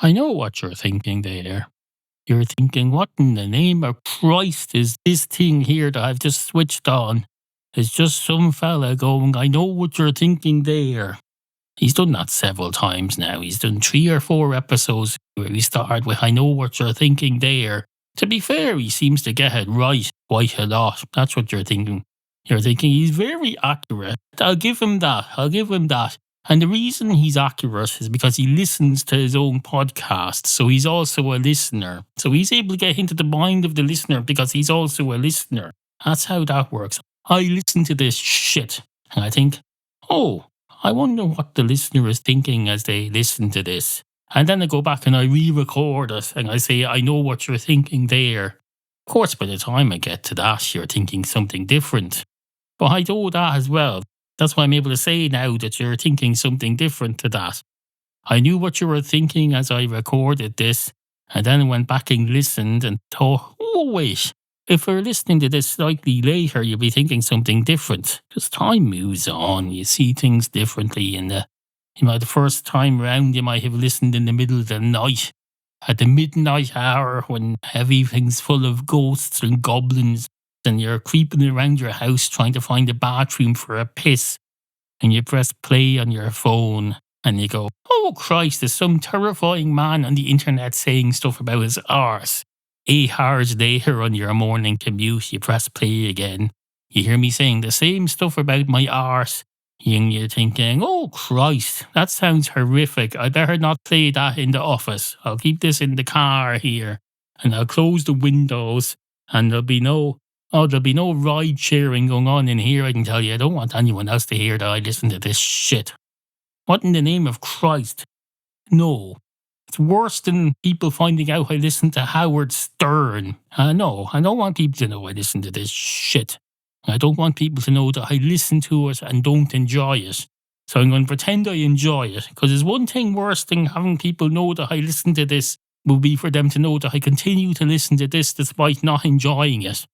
I know what you're thinking there. You're thinking, what in the name of Christ is this thing here that I've just switched on? It's just some fella going, I know what you're thinking there. He's done that several times now. He's done 3 or 4 episodes where he started with, I know what you're thinking there. To be fair, he seems to get it right quite a lot. That's what you're thinking. You're thinking he's very accurate. I'll give him that. And the reason he's accurate is because he listens to his own podcast. So he's also a listener. So he's able to get into the mind of the listener because he's also a listener. That's how that works. I listen to this shit and I think, oh, I wonder what the listener is thinking as they listen to this. And then I go back and I re-record it and I say, I know what you're thinking there. Of course, by the time I get to that, you're thinking something different. But I know that as well. That's why I'm able to say now that you're thinking something different to that. I knew what you were thinking as I recorded this, and then I went back and listened and thought, oh wait, if we're listening to this slightly later, you'll be thinking something different. Because time moves on, you see things differently. And the first time round, you might have listened in the middle of the night, at the midnight hour when everything's full of ghosts and goblins. And you're creeping around your house trying to find a bathroom for a piss, and you press play on your phone and you go, oh Christ, there's some terrifying man on the internet saying stuff about his arse. 8 hours later on your morning commute, you press play again. You hear me saying the same stuff about my arse, and you're thinking, oh Christ, that sounds horrific. I better not play that in the office. I'll keep this in the car here, and I'll close the windows, and there'll be no ride sharing going on in here, I can tell you. I don't want anyone else to hear that I listen to this shit. What in the name of Christ? No. It's worse than people finding out I listen to Howard Stern. No, I don't want people to know I listen to this shit. I don't want people to know that I listen to it and don't enjoy it. So I'm going to pretend I enjoy it, because there's one thing worse than having people know that I listen to this would be for them to know that I continue to listen to this despite not enjoying it.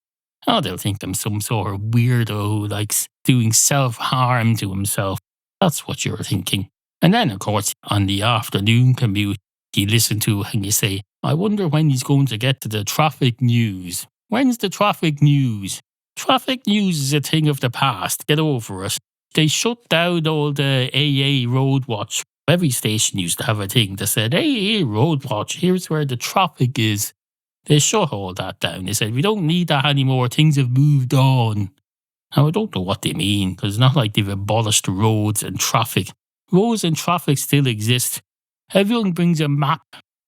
Oh, they'll think I'm some sort of weirdo who likes doing self-harm to himself. That's what you're thinking. And then, of course, on the afternoon commute, you listen to it and you say, I wonder when he's going to get to the traffic news. When's the traffic news? Traffic news is a thing of the past. Get over it. They shut down all the AA road watch. Every station used to have a thing that said, AA road watch, here's where the traffic is. They shut all that down. They said, we don't need that anymore. Things have moved on. Now, I don't know what they mean, because it's not like they've abolished roads and traffic. Roads and traffic still exist. Everyone brings a map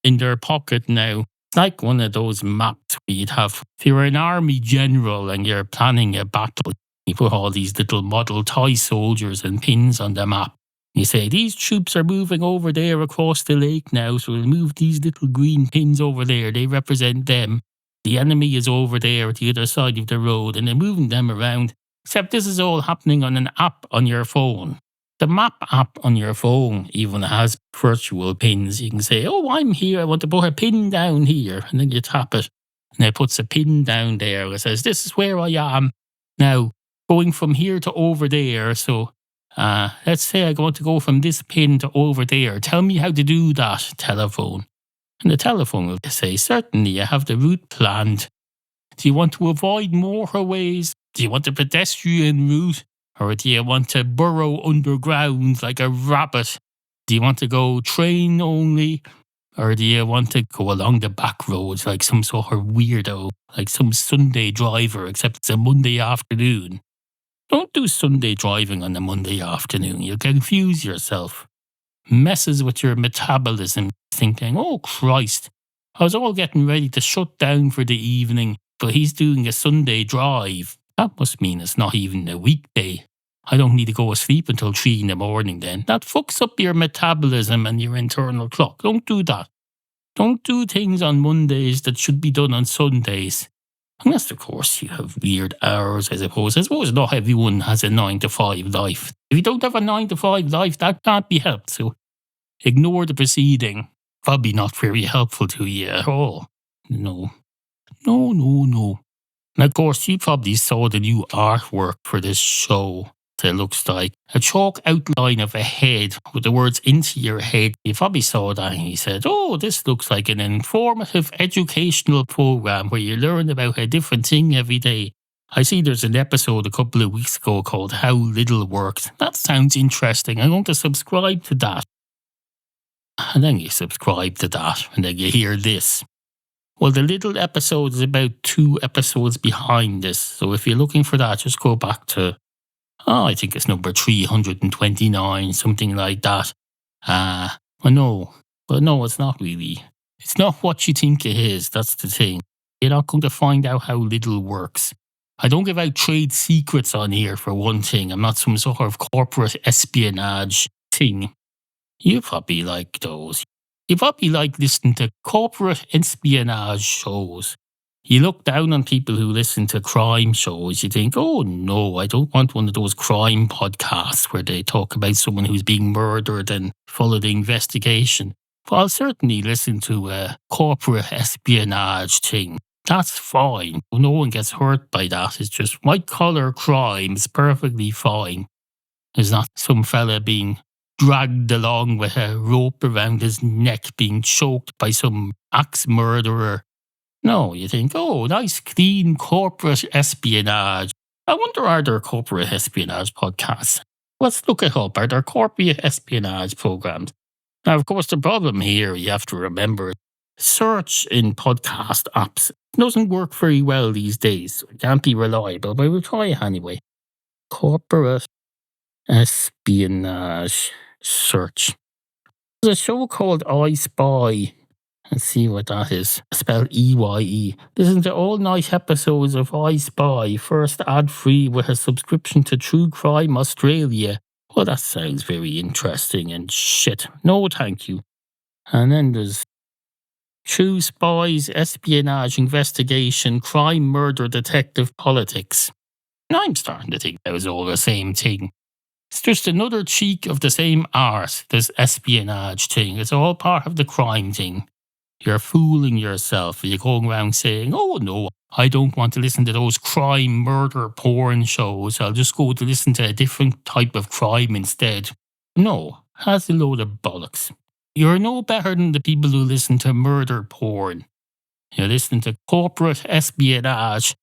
in their pocket now. It's like one of those maps where you'd have, if you're an army general and you're planning a battle, you put all these little model toy soldiers and pins on the map. You say, these troops are moving over there across the lake now, so we'll move these little green pins over there. They represent them. The enemy is over there at the other side of the road, and they're moving them around. Except this is all happening on an app on your phone. The map app on your phone even has virtual pins. You can say, oh, I'm here. I want to put a pin down here. And then you tap it, and it puts a pin down there. It says, this is where I am. Now, going from here to over there, so... let's say I want to go from this pin to over there. Tell me how to do that, telephone. And the telephone will say, certainly, I have the route planned. Do you want to avoid motorways? Do you want a pedestrian route? Or do you want to burrow underground like a rabbit? Do you want to go train only? Or do you want to go along the back roads like some sort of weirdo, like some Sunday driver, except it's a Monday afternoon? Don't do Sunday driving on a Monday afternoon. You'll confuse yourself. Messes with your metabolism, thinking, oh Christ, I was all getting ready to shut down for the evening, but he's doing a Sunday drive. That must mean it's not even a weekday. I don't need to go asleep until 3 in the morning then. That fucks up your metabolism and your internal clock. Don't do that. Don't do things on Mondays that should be done on Sundays. Unless, of course, you have weird hours, I suppose. I suppose not everyone has a 9 to 5 life. If you don't have a 9 to 5 life, that can't be helped. So ignore the proceeding. Probably not very helpful to you at all. No. And of course, you probably saw the new artwork for this show. It looks like a chalk outline of a head with the words "into your head." You probably saw that and he said, "Oh, this looks like an informative educational program where you learn about a different thing every day." I see there's an episode a couple of weeks ago called How Little Works. That sounds interesting. I'm going to subscribe to that. And then you subscribe to that and then you hear this. Well, the little episode is about 2 episodes behind this. So if you're looking for that, just go back to, I think it's number 329, something like that. No, it's not really. It's not what you think it is. That's the thing. You're not going to find out how little works. I don't give out trade secrets on here, for one thing. I'm not some sort of corporate espionage thing. You probably like those. You probably like listening to corporate espionage shows. You look down on people who listen to crime shows. You think, oh no, I don't want one of those crime podcasts where they talk about someone who's being murdered and follow the investigation. But I'll certainly listen to a corporate espionage thing. That's fine. No one gets hurt by that. It's just white collar crime is perfectly fine. There's not some fella being dragged along with a rope around his neck, being choked by some axe murderer. No, you think, oh, nice, clean corporate espionage. I wonder, are there corporate espionage podcasts? Let's look it up. Are there corporate espionage programs? Now, of course, the problem here, you have to remember, search in podcast apps doesn't work very well these days. It can't be reliable, but we'll try it anyway. Corporate espionage search. There's a show called I Spy. Let's see what that is. Spelled EYE. Listen to all night episodes of I Spy, first ad-free with a subscription to True Crime Australia. Well, that sounds very interesting and shit. No, thank you. And then there's True Spies, Espionage, Investigation, Crime, Murder, Detective, Politics. And I'm starting to think that was all the same thing. It's just another cheek of the same art, this espionage thing. It's all part of the crime thing. You're fooling yourself. You're going around saying, oh no, I don't want to listen to those crime, murder, porn shows. I'll just go to listen to a different type of crime instead. No, that's a load of bollocks. You're no better than the people who listen to murder porn. You're listening to corporate espionage.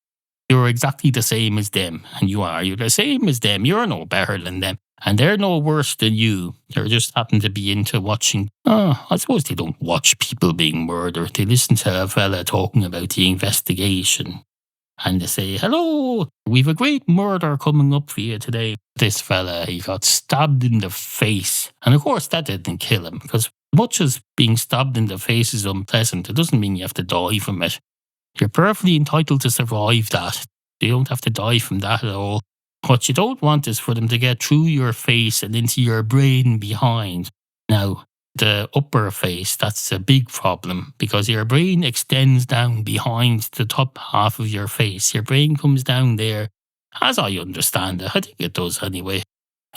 You're exactly the same as them. And you are. You're the same as them. You're no better than them. And they're no worse than you. They just happen to be into watching. I suppose they don't watch people being murdered. They listen to a fella talking about the investigation. And they say, hello, we've a great murder coming up for you today. This fella, he got stabbed in the face. And of course, that didn't kill him. Because much as being stabbed in the face is unpleasant, it doesn't mean you have to die from it. You're perfectly entitled to survive that. You don't have to die from that at all. What you don't want is for them to get through your face and into your brain behind. Now, the upper face, that's a big problem because your brain extends down behind the top half of your face. Your brain comes down there, as I understand it. I think it does anyway.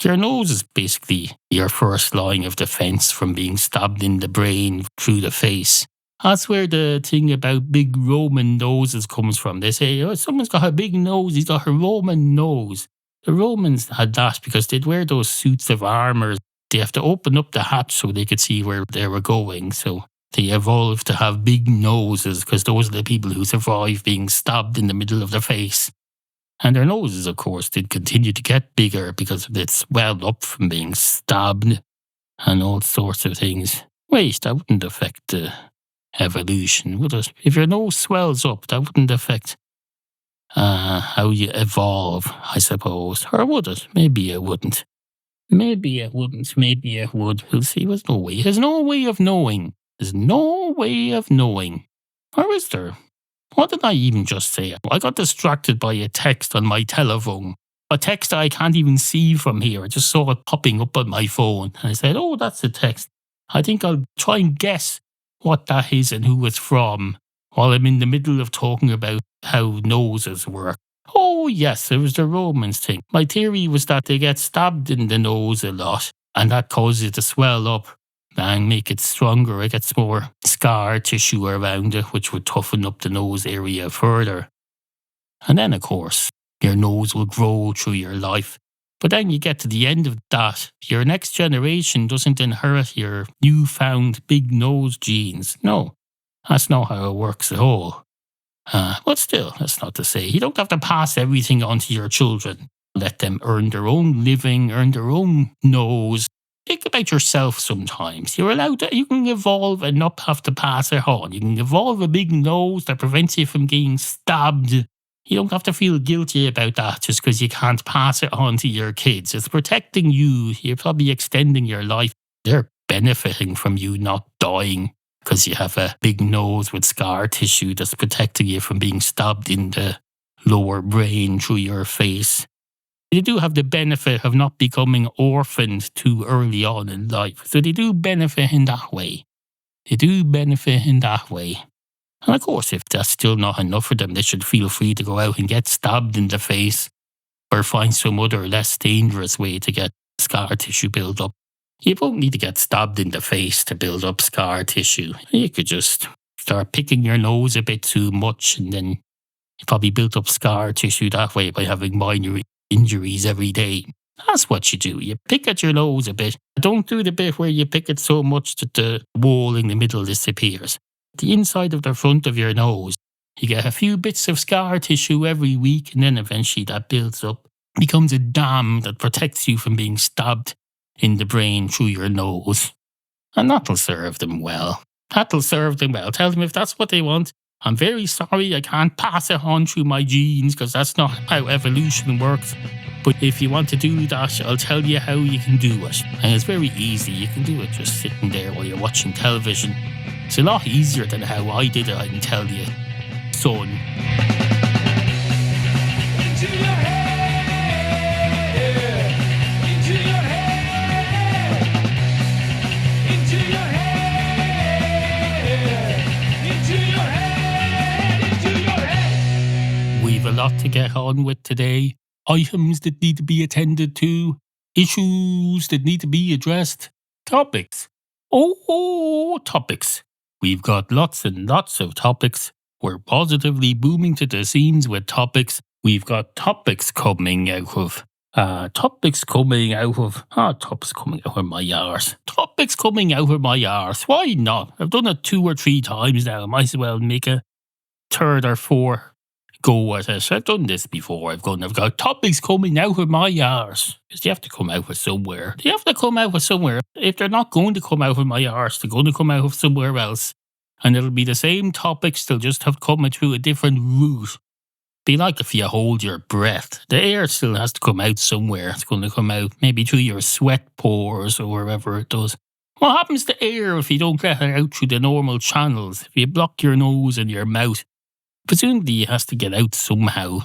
Your nose is basically your first line of defense from being stabbed in the brain through the face. That's where the thing about big Roman noses comes from. They say, oh, someone's got a big nose, he's got a Roman nose. The Romans had that because they'd wear those suits of armour. They have to open up the hatch so they could see where they were going. So they evolved to have big noses because those are the people who survived being stabbed in the middle of the face. And their noses, of course, did continue to get bigger because it swelled up from being stabbed and all sorts of things. Wait, that wouldn't affect the evolution, would it? If your nose swells up, that wouldn't affect how you evolve, I suppose. Or would it? Maybe it wouldn't. Maybe it wouldn't. Maybe it would. We'll see. There's no way. There's no way of knowing. There's no way of knowing. Or is there? What did I even just say? I got distracted by a text on my telephone. A text I can't even see from here. I just saw it popping up on my phone. And I said, oh, that's a text. I think I'll try and guess what that is and who it's from while I'm in the middle of talking about how noses work. Oh, yes, it was the Romans thing. My theory was that they get stabbed in the nose a lot and that causes it to swell up and make it stronger. It gets more scar tissue around it, which would toughen up the nose area further. And then, of course, your nose will grow through your life. But then you get to the end of that, your next generation doesn't inherit your newfound big nose genes. No, that's not how it works at all. But still, that's not to say you don't have to pass everything on to your children. Let them earn their own living, earn their own nose. Think about yourself sometimes. You're allowed to, you can evolve and not have to pass it on. You can evolve a big nose that prevents you from getting stabbed. You don't have to feel guilty about that just because you can't pass it on to your kids. It's protecting you. You're probably extending your life. They're benefiting from you not dying because you have a big nose with scar tissue that's protecting you from being stabbed in the lower brain through your face. They do have the benefit of not becoming orphaned too early on in life. So they do benefit in that way. And of course, if that's still not enough for them, they should feel free to go out and get stabbed in the face or find some other less dangerous way to get scar tissue build up. You won't need to get stabbed in the face to build up scar tissue. You could just start picking your nose a bit too much and then you probably built up scar tissue that way by having minor injuries every day. That's what you do. You pick at your nose a bit. Don't do the bit where you pick it so much that the wall in the middle disappears. The inside of the front of your nose, you get a few bits of scar tissue every week and then eventually that builds up, becomes a dam that protects you from being stabbed in the brain through your nose. And that'll serve them well. Tell them if that's what they want. I'm very sorry I can't pass it on through my genes because that's not how evolution works. But if you want to do that, I'll tell you how you can do it. And it's very easy. You can do it just sitting there while you're watching television. It's a lot easier than how I did it, I can tell you, son. Into your head, into your head, into your head, into your head, into your head. We've a lot to get on with today. Items that need to be attended to, issues that need to be addressed, topics. Topics. We've got lots and lots of topics. We're positively booming to the seams with topics. We've got topics coming out of my arse. Topics coming out of my arse. Why not? I've done it 2 or 3 times now. I might as well make a 3rd or 4th go at it. I've done this before. I've got topics coming out of my arse. Because they have to come out of somewhere. If they're not going to come out of my arse, they're going to come out of somewhere else. And it'll be the same topics, they'll just have come through a different route. Be like if you hold your breath. The air still has to come out somewhere. It's going to come out maybe through your sweat pores or wherever it does. What happens to air if you don't get it out through the normal channels? If you block your nose and your mouth, presumably it has to get out somehow.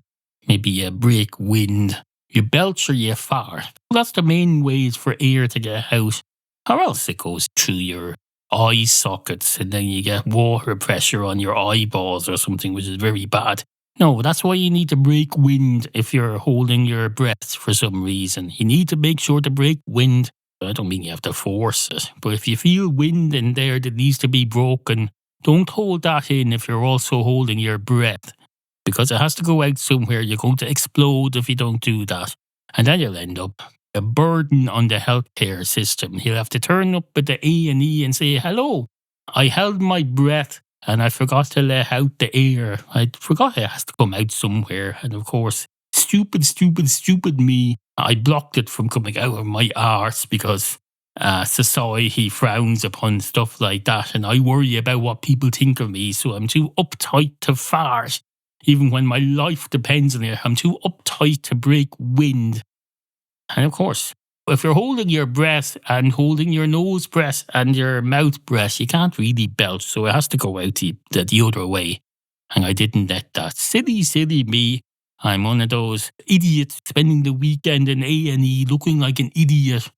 Maybe you break wind, you belch or you fart. That's the main ways for air to get out. Or else it goes through your eye sockets and then you get water pressure on your eyeballs or something, which is very bad. No, that's why you need to break wind if you're holding your breath for some reason. You need to make sure to break wind. I don't mean you have to force it, but if you feel wind in there that needs to be broken, don't hold that in if you're also holding your breath, because it has to go out somewhere. You're going to explode if you don't do that. And then you'll end up a burden on the healthcare system. He'll have to turn up at the A&E and say, hello, I held my breath and I forgot to let out the air. I forgot it has to come out somewhere. And of course, stupid me, I blocked it from coming out of my arse because society frowns upon stuff like that. And I worry about what people think of me. So I'm too uptight to fart. Even when my life depends on it, I'm too uptight to break wind. And of course, if you're holding your breath and holding your nose breath and your mouth breath, you can't really belch, so it has to go out the other way. And I didn't let that. Silly me. I'm one of those idiots spending the weekend in A&E looking like an idiot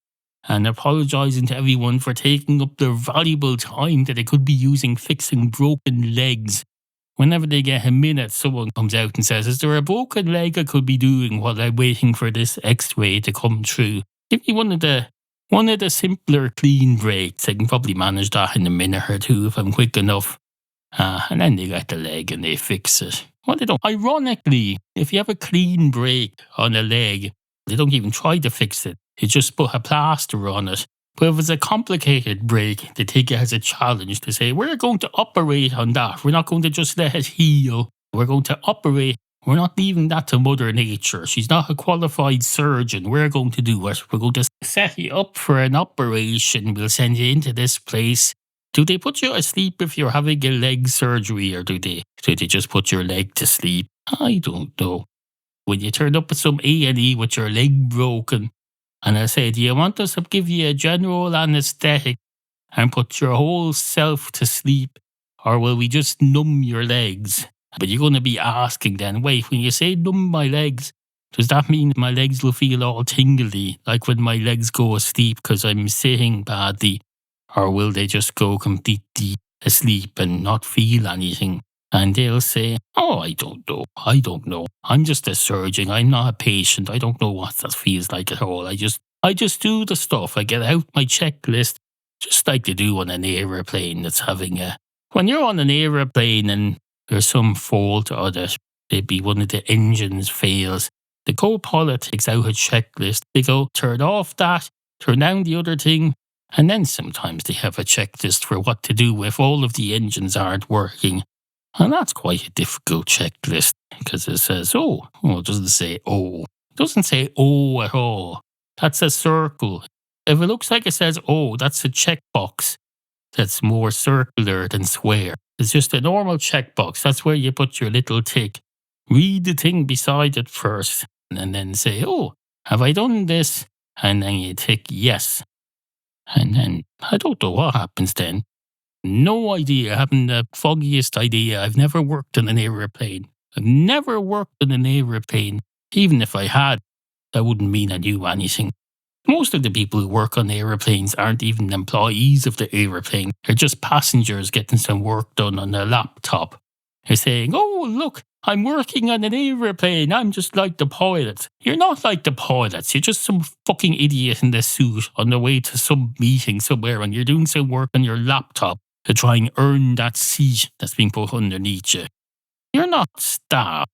and apologising to everyone for taking up their valuable time that they could be using fixing broken legs. Whenever they get a minute, someone comes out and says, is there a broken leg I could be doing while I'm waiting for this x-ray to come through? Give me one of the simpler clean breaks. I can probably manage that in a minute or two if I'm quick enough. And then they get the leg and they fix it. Well, they don't. Ironically, if you have a clean break on a leg, They don't even try to fix it. They just put a plaster on it. But if it's a complicated break, they take it as a challenge to say, we're going to operate on that. We're not going to just let it heal. We're going to operate. We're not leaving that to Mother Nature. She's not a qualified surgeon. We're going to do it. We're going to set you up for an operation. We'll send you into this place. Do they put you asleep if you're having a leg surgery, or do they just put your leg to sleep? I don't know. When you turn up at some A&E with your leg broken, and I say, do you want us to give you a general anaesthetic and put your whole self to sleep, or will we just numb your legs? But you're going to be asking then, wait, when you say numb my legs, does that mean my legs will feel all tingly, like when my legs go asleep because I'm sitting badly? Or will they just go completely asleep and not feel anything? And they'll say, oh, I don't know. I'm just a surgeon. I'm not a patient. I don't know what that feels like at all. I just do the stuff. I get out my checklist, just like they do on an aeroplane that's having a... When you're on an aeroplane and there's some fault on it, maybe one of the engines fails, the co-pilot takes out a checklist. They go, turn off that, turn down the other thing. And then sometimes they have a checklist for what to do if all of the engines aren't working. And that's quite a difficult checklist, because it says, it doesn't say oh. It doesn't say oh at all. That's a circle. If it looks like it says oh, that's a checkbox that's more circular than square. It's just a normal checkbox. That's where you put your little tick. Read the thing beside it first, and then say, oh, have I done this? And then you tick yes. And then I don't know what happens then. No idea. I haven't the foggiest idea. I've never worked on an aeroplane. I've never worked on an aeroplane. Even if I had, that wouldn't mean I knew anything. Most of the people who work on aeroplanes aren't even employees of the aeroplane. They're just passengers getting some work done on their laptop. They're saying, oh, look, I'm working on an aeroplane. I'm just like the pilots. You're not like the pilots. You're just some fucking idiot in the suit on the way to some meeting somewhere, and you're doing some work on your laptop to try and earn that seat that's been put underneath you. You're not staff.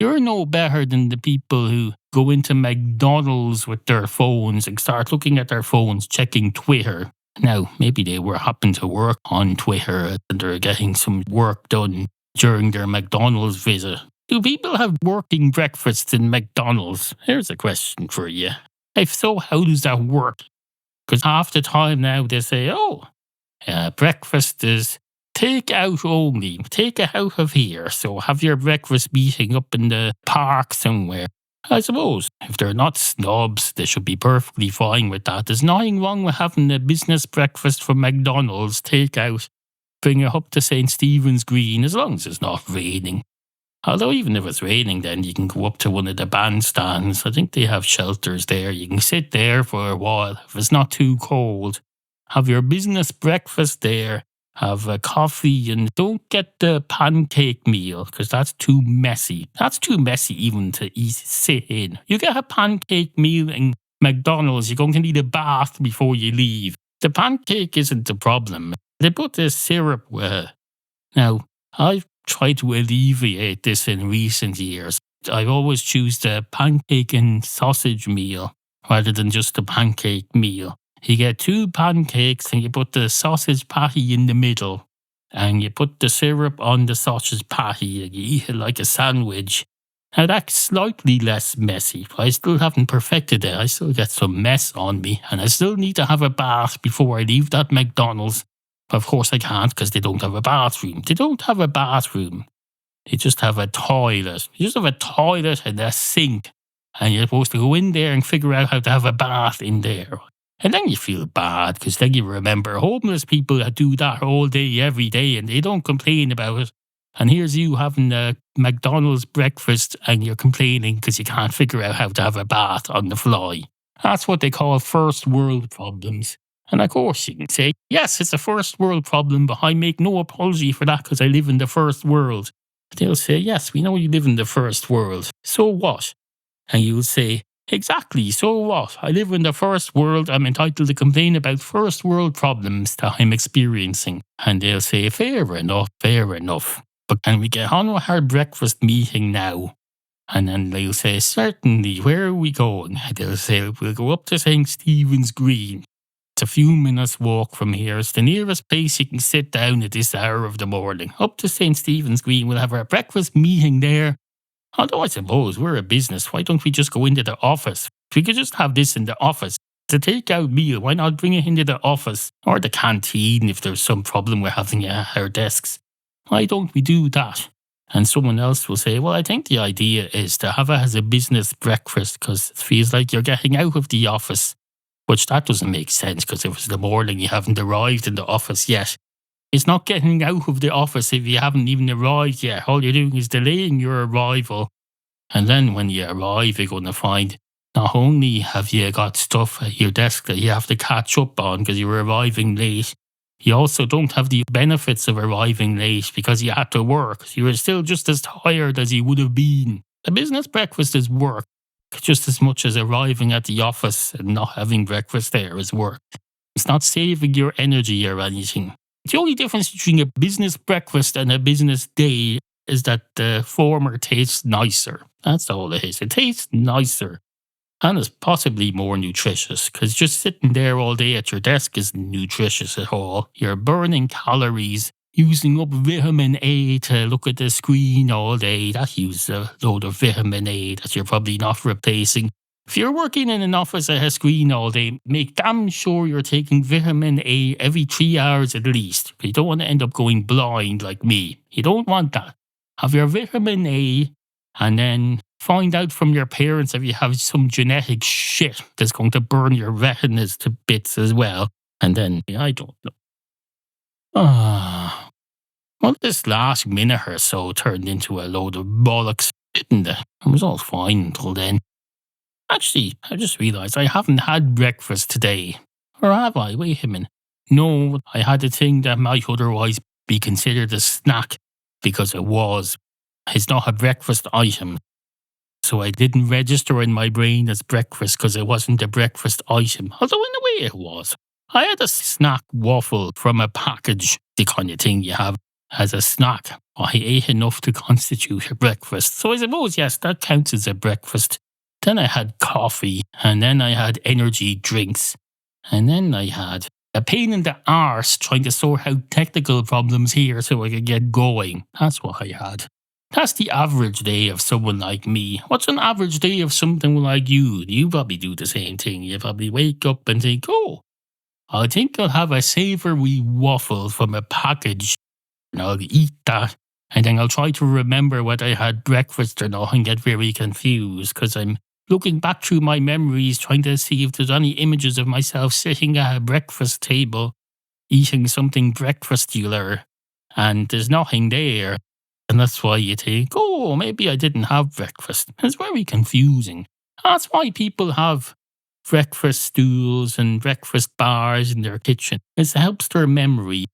You're no better than the people who go into McDonalds with their phones and start looking at their phones, checking Twitter. Now, maybe they were happen to work on Twitter and they're getting some work done during their McDonald's visit. Do people have working breakfasts in McDonald's? Here's a question for you. If so, how does that work? Because half the time now they say, breakfast is take out only. Take it out of here. So have your breakfast meeting up in the park somewhere. I suppose if they're not snobs, they should be perfectly fine with that. There's nothing wrong with having a business breakfast from McDonald's, take out, bring it up to St. Stephen's Green, as long as it's not raining. Although even if it's raining, then you can go up to one of the bandstands. I think they have shelters there. You can sit there for a while if it's not too cold. Have your business breakfast there. Have a coffee, and don't get the pancake meal because that's too messy. That's too messy even to sit in. You get a pancake meal in McDonald's, you're going to need a bath before you leave. The pancake isn't the problem. They put the syrup where. Now, I've tried to alleviate this in recent years. I always choose the pancake and sausage meal rather than just the pancake meal. You get 2 pancakes and you put the sausage patty in the middle. And you put the syrup on the sausage patty and you eat it like a sandwich. Now that's slightly less messy, but I still haven't perfected it. I still get some mess on me. And I still need to have a bath before I leave that McDonald's. But of course I can't because they don't have a bathroom. They don't have a bathroom. They just have a toilet. You just have a toilet and a sink. And you're supposed to go in there and figure out how to have a bath in there. And then you feel bad because then you remember homeless people that do that all day, every day, and they don't complain about it. And here's you having a McDonald's breakfast and you're complaining because you can't figure out how to have a bath on the fly. That's what they call first world problems. And of course you can say, yes, it's a first world problem, but I make no apology for that because I live in the first world. They'll say, yes, we know you live in the first world. So what? And you'll say, exactly, so what? I live in the first world. I'm entitled to complain about first world problems that I'm experiencing. And they'll say, fair enough, fair enough. But can we get on with our breakfast meeting now? And then they'll say, certainly, where are we going? And they'll say, we'll go up to St. Stephen's Green. It's a few minutes' walk from here. It's the nearest place you can sit down at this hour of the morning. Up to St. Stephen's Green. We'll have our breakfast meeting there. Although I suppose we're a business. Why don't we just go into the office? We could just have this in the office. It's a take-out meal. Why not bring it into the office? Or the canteen if there's some problem we're having at our desks. Why don't we do that? And someone else will say, well, I think the idea is to have it as a business breakfast because it feels like you're getting out of the office. Which that doesn't make sense because if it's the morning you haven't arrived in the office yet. It's not getting out of the office if you haven't even arrived yet. All you're doing is delaying your arrival. And then when you arrive, you're going to find not only have you got stuff at your desk that you have to catch up on because you're arriving late, you also don't have the benefits of arriving late because you had to work. You were still just as tired as you would have been. A business breakfast is work, just as much as arriving at the office and not having breakfast there is work. It's not saving your energy or anything. The only difference between a business breakfast and a business day is that the former tastes nicer. That's all it is. It tastes nicer. And is possibly more nutritious, because just sitting there all day at your desk isn't nutritious at all. You're burning calories, using up vitamin A to look at the screen all day. That uses a load of vitamin A that you're probably not replacing. If you're working in an office at a screen all day, make damn sure you're taking vitamin A every 3 hours at least. You don't want to end up going blind like me. You don't want that. Have your vitamin A and then find out from your parents if you have some genetic shit that's going to burn your retinas to bits as well. And then, I don't know. Well, this last minute or so turned into a load of bollocks, didn't it? It was all fine until then. Actually, I just realised I haven't had breakfast today. Or have I? Wait a minute. No, I had a thing that might otherwise be considered a snack because it was. It's not a breakfast item. So I didn't register in my brain as breakfast because it wasn't a breakfast item. Although in a way it was. I had a snack waffle from a package, the kind of thing you have as a snack. I ate enough to constitute a breakfast. So I suppose, yes, that counts as a breakfast. Then I had coffee, and then I had energy drinks, and then I had a pain in the arse trying to sort out technical problems here so I could get going. That's what I had. That's the average day of someone like me. What's an average day of something like you? You probably do the same thing. You probably wake up and think, oh, I think I'll have a savoury waffle from a package, and I'll eat that. And then I'll try to remember whether I had breakfast or not and get very confused because I'm looking back through my memories trying to see if there's any images of myself sitting at a breakfast table eating something breakfastular, and there's nothing there. And that's why you think, oh, maybe I didn't have breakfast. It's very confusing. That's why people have breakfast stools and breakfast bars in their kitchen. It helps their memory.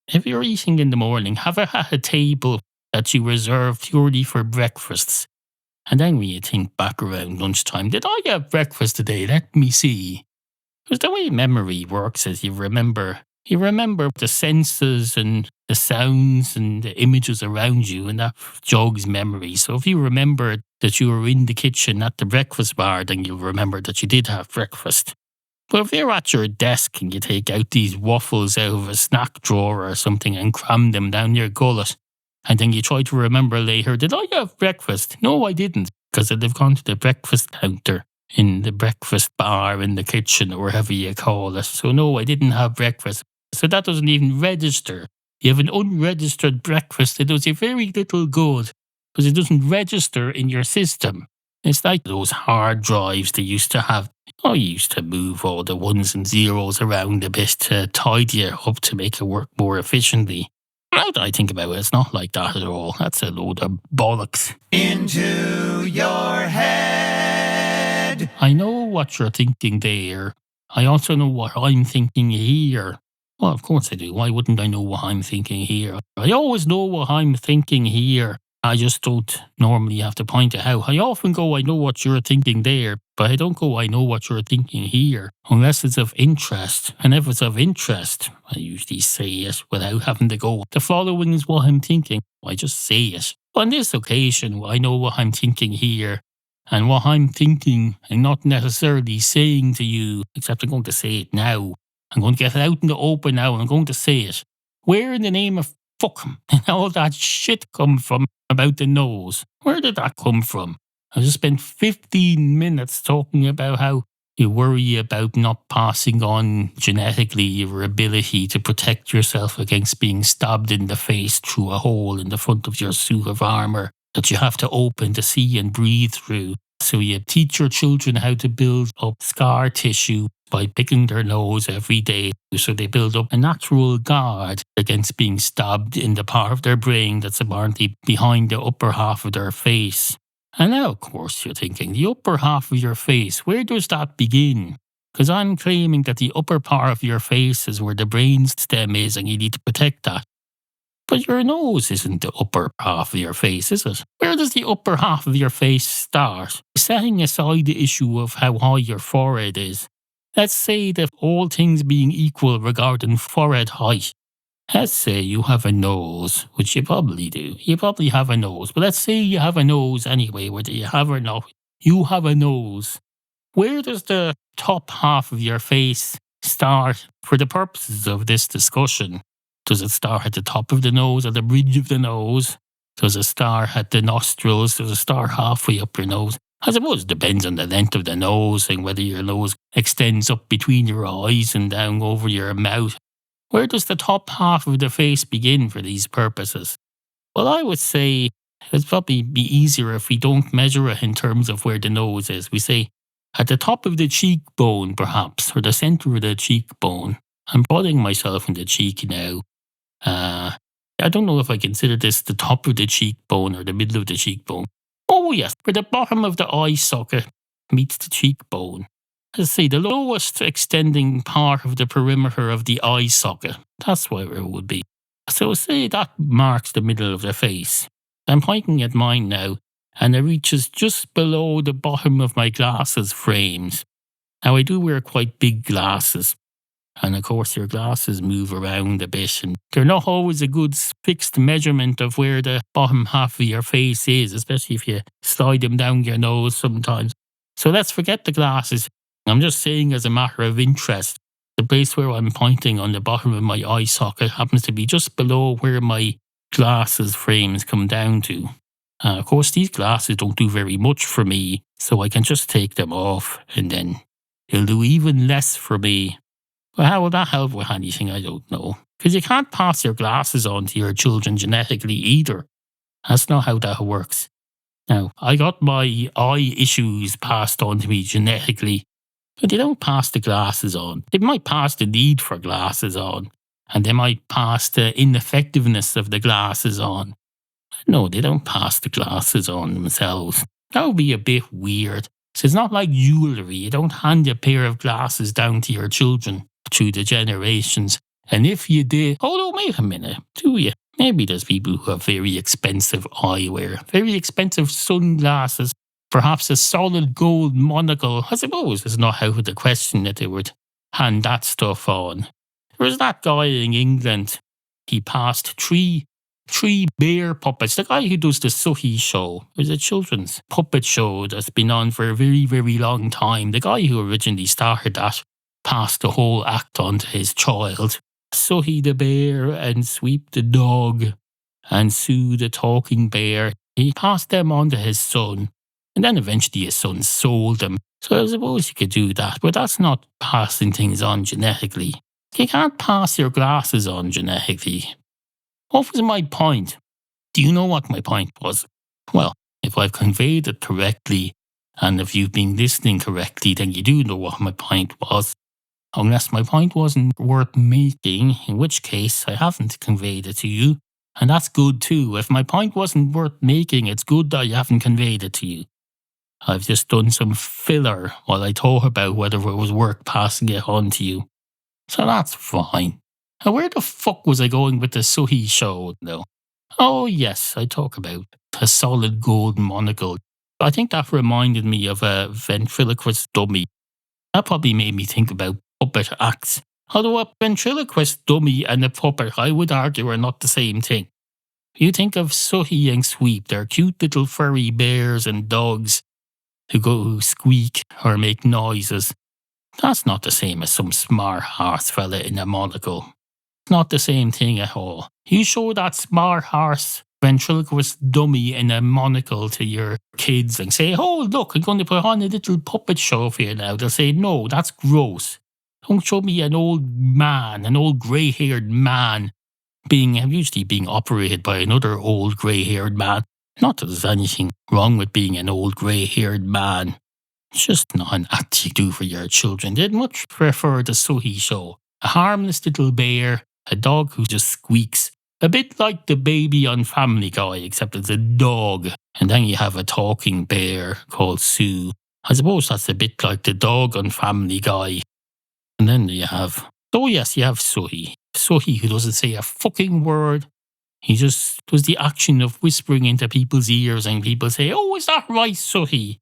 If you're eating in the morning, have a table that you reserve purely for breakfasts. And then when you think back around lunchtime, did I have breakfast today? Let me see. Because the way memory works is you remember the senses and the sounds and the images around you, and that jogs memory. So if you remember that you were in the kitchen at the breakfast bar, then you'll remember that you did have breakfast. But if you're at your desk and you take out these waffles out of a snack drawer or something and cram them down your gullet, and then you try to remember later, did I have breakfast? No, I didn't, because I'd have gone to the breakfast counter in the breakfast bar in the kitchen or whatever you call it. So no, I didn't have breakfast. So that doesn't even register. You have an unregistered breakfast. It does you very little good because it doesn't register in your system. It's like those hard drives they used to have. I used to move all the ones and zeros around a bit to tidy it up to make it work more efficiently. Now that I think about it, it's not like that at all. That's a load of bollocks. Into your head. I know what you're thinking there. I also know what I'm thinking here. Well, of course I do. Why wouldn't I know what I'm thinking here? I always know what I'm thinking here. I just don't normally have to point it out. I often go, I know what you're thinking there, but I don't go, I know what you're thinking here, unless it's of interest. And if it's of interest, I usually say it without having to go, the following is what I'm thinking. I just say it. On this occasion, I know what I'm thinking here. And what I'm thinking and not necessarily saying to you, except I'm going to say it now. I'm going to get it out in the open now and I'm going to say it. Where in the name of fuck and all that shit come from about the nose? Where did that come from? I just spent 15 minutes talking about how you worry about not passing on genetically your ability to protect yourself against being stabbed in the face through a hole in the front of your suit of armour that you have to open to see and breathe through. So you teach your children how to build up scar tissue by picking their nose every day, so they build up a natural guard against being stabbed in the part of their brain that's apparently behind the upper half of their face. And now, of course, you're thinking, the upper half of your face, where does that begin? Because I'm claiming that the upper part of your face is where the brain stem is and you need to protect that. But your nose isn't the upper half of your face, is it? Where does the upper half of your face start? Setting aside the issue of how high your forehead is, let's say that all things being equal regarding forehead height, let's say you have a nose, which you probably do. You probably have a nose. But let's say you have a nose anyway, whether you have or not. You have a nose. Where does the top half of your face start for the purposes of this discussion? Does it start at the top of the nose, at the bridge of the nose? Does it start at the nostrils? Does it start halfway up your nose? I suppose it depends on the length of the nose and whether your nose extends up between your eyes and down over your mouth. Where does the top half of the face begin for these purposes? Well, I would say it'd probably be easier if we don't measure it in terms of where the nose is. We say at the top of the cheekbone, perhaps, or the centre of the cheekbone. I'm putting myself in the cheek now. I don't know if I consider this the top of the cheekbone or the middle of the cheekbone. Oh yes, where the bottom of the eye socket meets the cheekbone. Let's say the lowest extending part of the perimeter of the eye socket. That's where it would be. So say that marks the middle of the face. I'm pointing at mine now, and it reaches just below the bottom of my glasses frames. Now I do wear quite big glasses. And of course your glasses move around a bit and they're not always a good fixed measurement of where the bottom half of your face is, especially if you slide them down your nose sometimes. So let's forget the glasses. I'm just saying as a matter of interest, the place where I'm pointing on the bottom of my eye socket happens to be just below where my glasses frames come down to. Of course these glasses don't do very much for me, so I can just take them off and then they'll do even less for me. Well, how will that help with anything? I don't know. Because you can't pass your glasses on to your children genetically either. That's not how that works. Now, I got my eye issues passed on to me genetically, but they don't pass the glasses on. They might pass the need for glasses on, and they might pass the ineffectiveness of the glasses on. No, they don't pass the glasses on themselves. That would be a bit weird. So it's not like jewellery. You don't hand a pair of glasses down to your children through the generations. And if you did, hold on, wait a minute, do you? Maybe there's people who have very expensive eyewear, very expensive sunglasses, perhaps a solid gold monocle. I suppose it's not out of the question that they would hand that stuff on. There was that guy in England, he passed three bear puppets. The guy who does the Sooty Show. It was a children's puppet show that's been on for a very, very long time. The guy who originally started that passed the whole act on to his child. Sooty the bear and Sweep the dog and Sue the talking bear. He passed them on to his son. And then eventually his son sold them. So I suppose you could do that. But that's not passing things on genetically. You can't pass your glasses on genetically. What was my point? Do you know what my point was? Well, if I've conveyed it correctly, and if you've been listening correctly, then you do know what my point was. Unless my point wasn't worth making, in which case I haven't conveyed it to you. And that's good too. If my point wasn't worth making, it's good that I haven't conveyed it to you. I've just done some filler while I thought about whether it was worth passing it on to you. So that's fine. Now, where the fuck was I going with the Sooty Show, though? Oh, yes, I talk about a solid gold monocle. I think that reminded me of a ventriloquist dummy. That probably made me think about puppet acts. Although a ventriloquist dummy and a puppet, I would argue, are not the same thing. You think of Sooty and Sweep, they're cute little furry bears and dogs who squeak or make noises. That's not the same as some smart horse fella in a monocle. It's not the same thing at all. You show that smart horse ventriloquist dummy in a monocle to your kids and say, oh, look, I'm going to put on a little puppet show for you now. They'll say, no, that's gross. Don't show me an old man, an old grey-haired man usually being operated by another old grey-haired man. Not that there's anything wrong with being an old grey-haired man. It's just not an act you do for your children. They'd much prefer the Sooty Show. A harmless little bear, a dog who just squeaks. A bit like the baby on Family Guy, except it's a dog. And then you have a talking bear called Sue. I suppose that's a bit like the dog on Family Guy. And then you have... Oh yes, you have Sooty. Sooty who doesn't say a fucking word. He just does the action of whispering into people's ears and people say, oh, is that right, Sooty?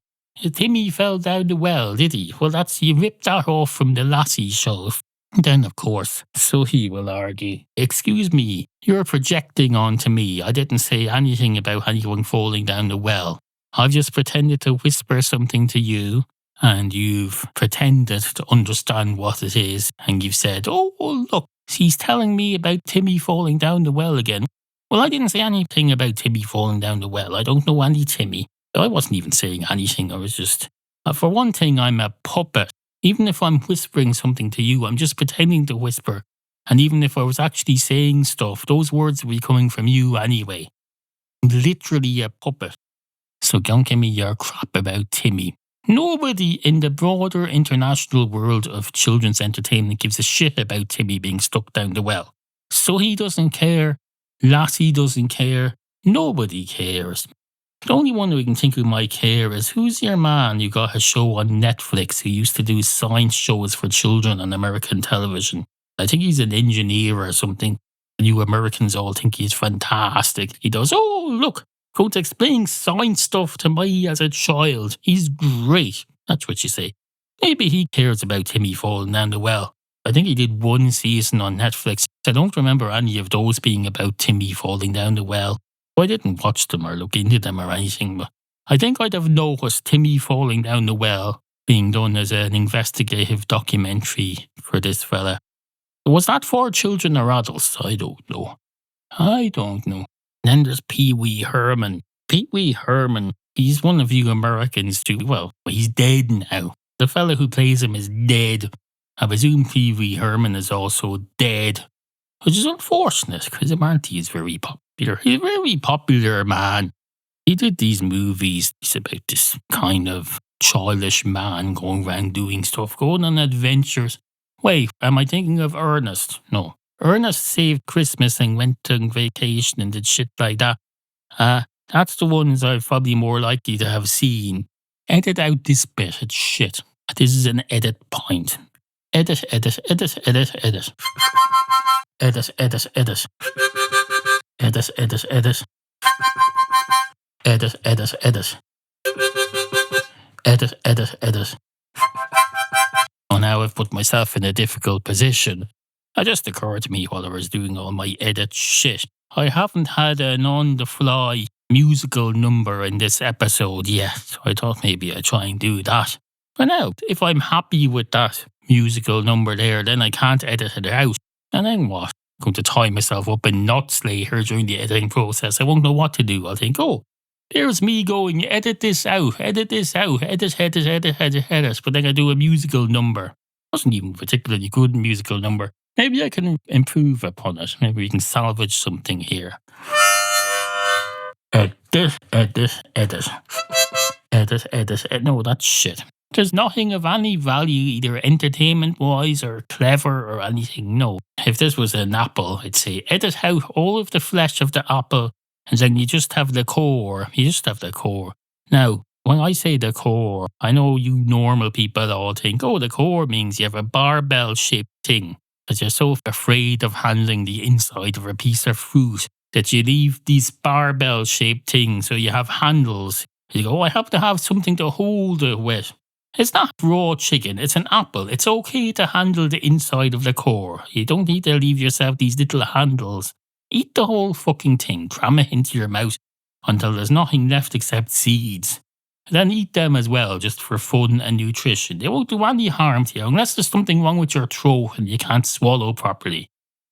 Timmy fell down the well, did he? Well, you ripped that off from the Lassie show. Then, of course, Sooty will argue, excuse me, you're projecting onto me. I didn't say anything about anyone falling down the well. I've just pretended to whisper something to you, and you've pretended to understand what it is, and you've said, oh, look, he's telling me about Timmy falling down the well again. Well, I didn't say anything about Timmy falling down the well. I don't know any Timmy. I wasn't even saying anything. I was just... for one thing, I'm a puppet. Even if I'm whispering something to you, I'm just pretending to whisper. And even if I was actually saying stuff, those words would be coming from you anyway. I'm literally a puppet. So don't give me your crap about Timmy. Nobody in the broader international world of children's entertainment gives a shit about Timmy being stuck down the well. So he doesn't care. Lassie doesn't care. Nobody cares. The only one who can think who might care is who's your man who got a show on Netflix who used to do science shows for children on American television. I think he's an engineer or something. You Americans all think he's fantastic. He does, oh, look, going to explain science stuff to me as a child. He's great. That's what you say. Maybe he cares about Timmy falling down the well. I think he did one season on Netflix. I don't remember any of those being about Timmy falling down the well. I didn't watch them or look into them or anything, but I think I'd have noticed Timmy falling down the well being done as an investigative documentary for this fella. Was that for children or adults? I don't know. Then there's Wee Herman. Wee Herman, he's one of you Americans too. Well, he's dead now. The fella who plays him is dead. I presume Wee Herman is also dead. Which is unfortunate, because apparently he's very popular. He's a very popular man. He did these movies. It's about this kind of childish man going around doing stuff, going on adventures. Wait, am I thinking of Ernest? No. Ernest saved Christmas and went on vacation and did shit like that. That's the ones I'm probably more likely to have seen. Edit out this bit, it's shit. This is an edit point. Edit. Edit. Edit. Edit. Edit. Edit. Edit. Edit. Edit. Edit. Edit. Edit. Oh, now I've put myself in a difficult position. It just occurred to me while I was doing all my edit shit. I haven't had an on-the-fly musical number in this episode yet, so I thought maybe I'd try and do that. But now, if I'm happy with that musical number there, then I can't edit it out. And then what? I'm going to tie myself up in knots later during the editing process. I won't know what to do. I'll think, oh, there's me going, edit this out, edit, edit. But then I do a musical number. It wasn't even a particularly good musical number. Maybe I can improve upon it. Maybe we can salvage something here. Edit. No, that's shit. There's nothing of any value, either entertainment-wise or clever or anything, no. If this was an apple, I'd say edit out all of the flesh of the apple and then you just have the core. Now, when I say the core, I know you normal people all think, oh, the core means you have a barbell-shaped thing because you're so afraid of handling the inside of a piece of fruit. that you leave these barbell-shaped things so you have handles. You go, I have to have something to hold it with. It's not raw chicken, it's an apple. It's okay to handle the inside of the core. You don't need to leave yourself these little handles. Eat the whole fucking thing, cram it into your mouth until there's nothing left except seeds. Then eat them as well, just for fun and nutrition. They won't do any harm to you unless there's something wrong with your throat and you can't swallow properly.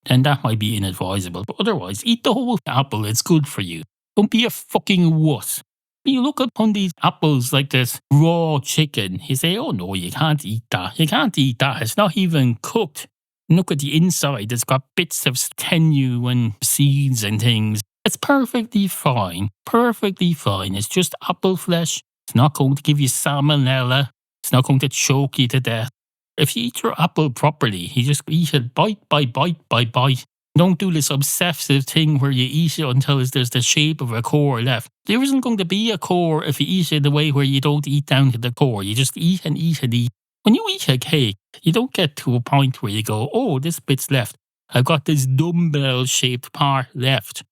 Then that might be inadvisable. But otherwise, eat the whole apple, it's good for you. Don't be a fucking wuss. You look upon these apples like this raw chicken. You say, oh no, you can't eat that. You can't eat that. It's not even cooked. Look at the inside. It's got bits of sinew and seeds and things. It's perfectly fine. Perfectly fine. It's just apple flesh. It's not going to give you salmonella. It's not going to choke you to death. If you eat your apple properly, you just eat it bite by bite by bite. Don't do this obsessive thing where you eat it until there's the shape of a core left. There isn't going to be a core if you eat it the way where you don't eat down to the core. You just eat and eat and eat. When you eat a cake, you don't get to a point where you go, oh, this bit's left. I've got this dumbbell-shaped part left.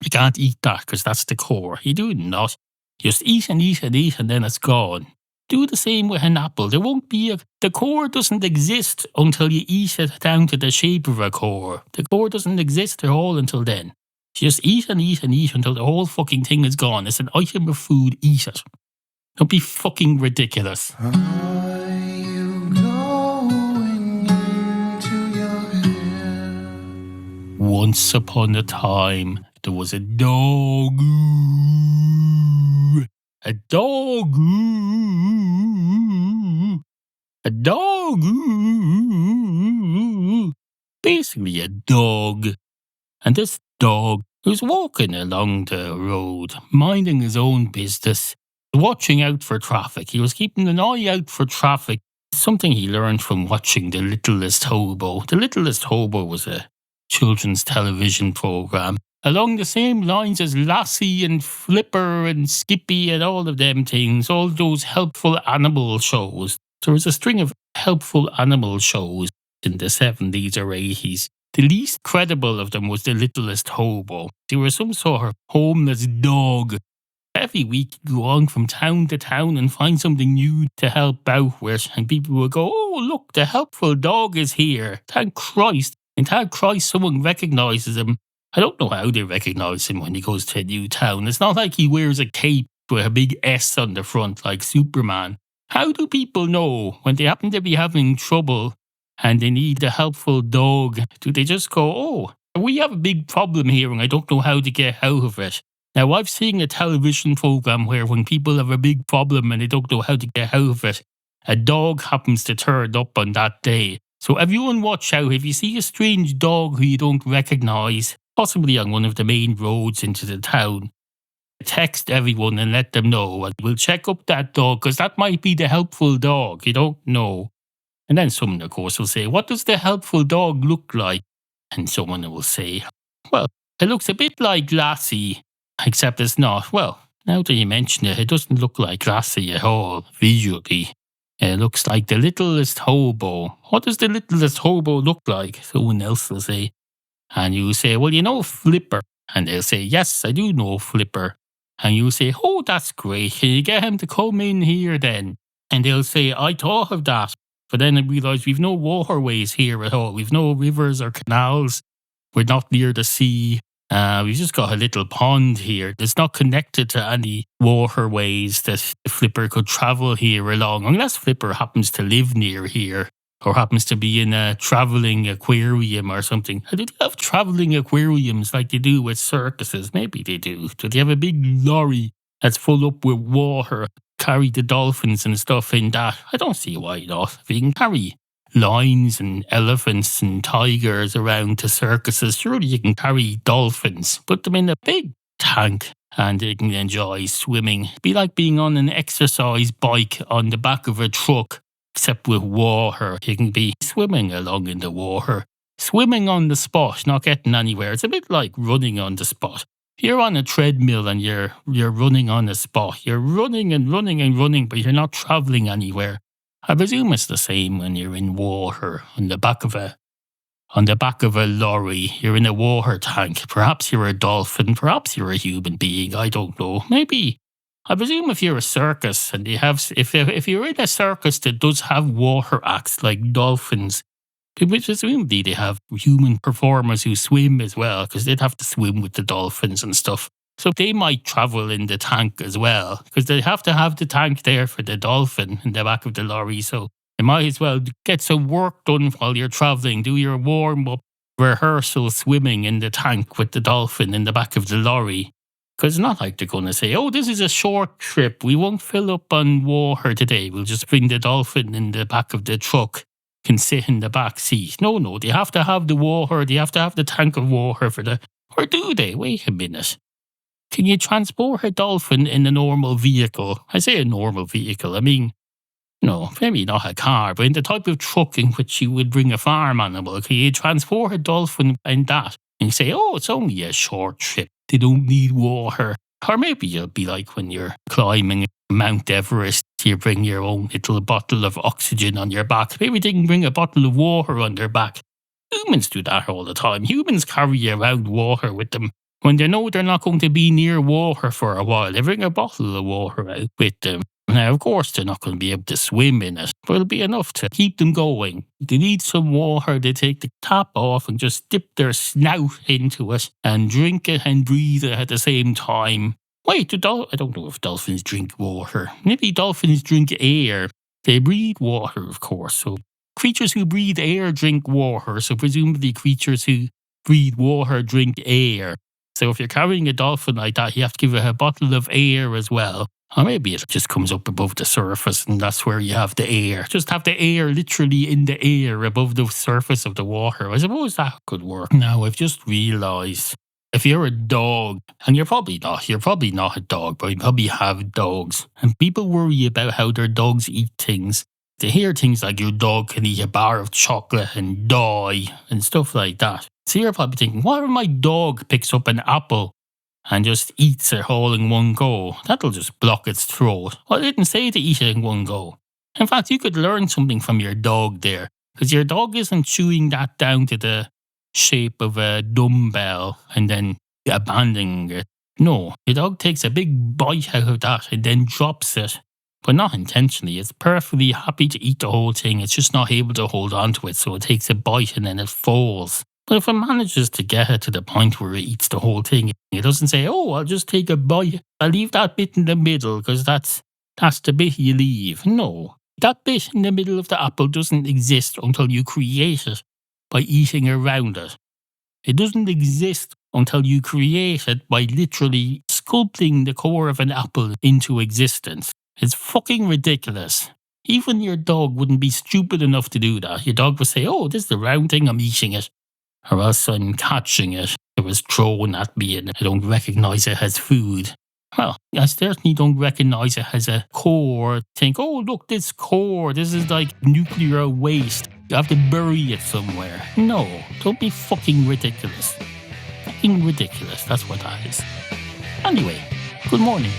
You can't eat that because that's the core. You do not. Just eat and eat and eat and then it's gone. Do the same with an apple. There won't be the core doesn't exist until you eat it down to the shape of a core. The core doesn't exist at all until then. Just eat and eat and eat until the whole fucking thing is gone. It's an item of food. Eat it. Don't be fucking ridiculous. Are you going into your head? Once upon a time, there was a dog. A dog. A dog. Basically a dog. And this dog was walking along the road, minding his own business, watching out for traffic. He was keeping an eye out for traffic. Something he learned from watching The Littlest Hobo. The Littlest Hobo was a children's television program along the same lines as Lassie and Flipper and Skippy and all of them things, all those helpful animal shows. There was a string of helpful animal shows in the 70s or 80s. The least credible of them was The Littlest Hobo. They were some sort of homeless dog. Every week you go on from town to town and find something new to help out with, and people will go, oh look, the helpful dog is here. Thank Christ. And thank Christ someone recognises him. I don't know how they recognise him when he goes to a new town. It's not like he wears a cape with a big S on the front like Superman. How do people know when they happen to be having trouble and they need a helpful dog? Do they just go, oh, we have a big problem here and I don't know how to get out of it? Now, I've seen a television program where when people have a big problem and they don't know how to get out of it, a dog happens to turn up on that day. So everyone watch out. If you see a strange dog who you don't recognise, possibly on one of the main roads into the town, text everyone and let them know. And we'll check up that dog because that might be the helpful dog. You don't know. And then someone, of course, will say, what does the helpful dog look like? And someone will say, well, it looks a bit like Lassie, except it's not. Well, now that you mention it, it doesn't look like Lassie at all, visually. It looks like the Littlest Hobo. What does the Littlest Hobo look like? Someone else will say. And you say, well, you know Flipper. And they'll say, yes, I do know Flipper. And you say, oh, that's great. Can you get him to come in here then? And they'll say, I thought of that. But then I realise we've no waterways here at all. We've no rivers or canals. We're not near the sea. We've just got a little pond here. It's not connected to any waterways that Flipper could travel here along, unless Flipper happens to live near here or happens to be in a travelling aquarium or something. Do they have travelling aquariums like they do with circuses? Maybe they do. Do they have a big lorry that's full up with water, carry the dolphins and stuff in that? I don't see why not. If you can carry lions and elephants and tigers around to circuses, surely you can carry dolphins. Put them in a big tank and they can enjoy swimming. Be like being on an exercise bike on the back of a truck, except with water. You can be swimming along in the water. Swimming on the spot, not getting anywhere. It's a bit like running on the spot. If you're on a treadmill and you're running on the spot, you're running and running and running, but you're not travelling anywhere. I presume it's the same when you're in water on the back of a on the back of a lorry. You're in a water tank. Perhaps you're a dolphin. Perhaps you're a human being. I don't know. Maybe. I presume if you're a circus and if you're in a circus that does have water acts like dolphins, presumably they have human performers who swim as well, because they'd have to swim with the dolphins and stuff. So they might travel in the tank as well, because they have to have the tank there for the dolphin in the back of the lorry. So you might as well get some work done while you're traveling. Do your warm-up rehearsal swimming in the tank with the dolphin in the back of the lorry. Because it's not like they're going to say, oh, this is a short trip. We won't fill up on water today. We'll just bring the dolphin in the back of the truck. Can sit in the back seat. No, they have to have the water. They have to have the tank of water for the... Or do they? Wait a minute. Can you transport a dolphin in a normal vehicle? I say a normal vehicle. I mean, no, maybe not a car, but in the type of truck in which you would bring a farm animal. Can you transport a dolphin in that? And you say, oh, it's only a short trip. They don't need water. Or maybe you'll be like when you're climbing Mount Everest, you bring your own little bottle of oxygen on your back. Maybe they can bring a bottle of water on their back. Humans do that all the time. Humans carry around water with them. When they know they're not going to be near water for a while, they bring a bottle of water out with them. Now, of course, they're not going to be able to swim in it, but it'll be enough to keep them going. If they need some water, they take the tap off and just dip their snout into it and drink it and breathe it at the same time. Wait, I don't know if dolphins drink water. Maybe dolphins drink air. They breathe water, of course. So creatures who breathe air drink water. So presumably creatures who breathe water drink air. So if you're carrying a dolphin like that, you have to give it a bottle of air as well. Or maybe it just comes up above the surface and that's where you have the air. Just have the air literally in the air above the surface of the water. I suppose that could work. Now, I've just realised, if you're a dog, and you're probably not a dog, but you probably have dogs, and people worry about how their dogs eat things. They hear things like your dog can eat a bar of chocolate and die and stuff like that. So you're probably thinking, what if my dog picks up an apple and just eats it all in one go? That'll just block its throat. Well, I didn't say to eat it in one go. In fact, you could learn something from your dog there, because your dog isn't chewing that down to the shape of a dumbbell and then abandoning it. No, your dog takes a big bite out of that and then drops it, but not intentionally. It's perfectly happy to eat the whole thing. It's just not able to hold on to it, so it takes a bite and then it falls. But if it manages to get it to the point where it eats the whole thing, it doesn't say, oh, I'll just take a bite. I'll leave that bit in the middle because that's the bit you leave. No, that bit in the middle of the apple doesn't exist until you create it by eating around it. It doesn't exist until you create it by literally sculpting the core of an apple into existence. It's fucking ridiculous. Even your dog wouldn't be stupid enough to do that. Your dog would say, oh, this is the round thing, I'm eating it. Or else I'm catching it. It was thrown at me and I don't recognise it as food. Well, I certainly don't recognise it as a core. Think, oh, look, this core, this is like nuclear waste. You have to bury it somewhere. No, don't be fucking ridiculous. Fucking ridiculous, that's what that is. Anyway, good morning.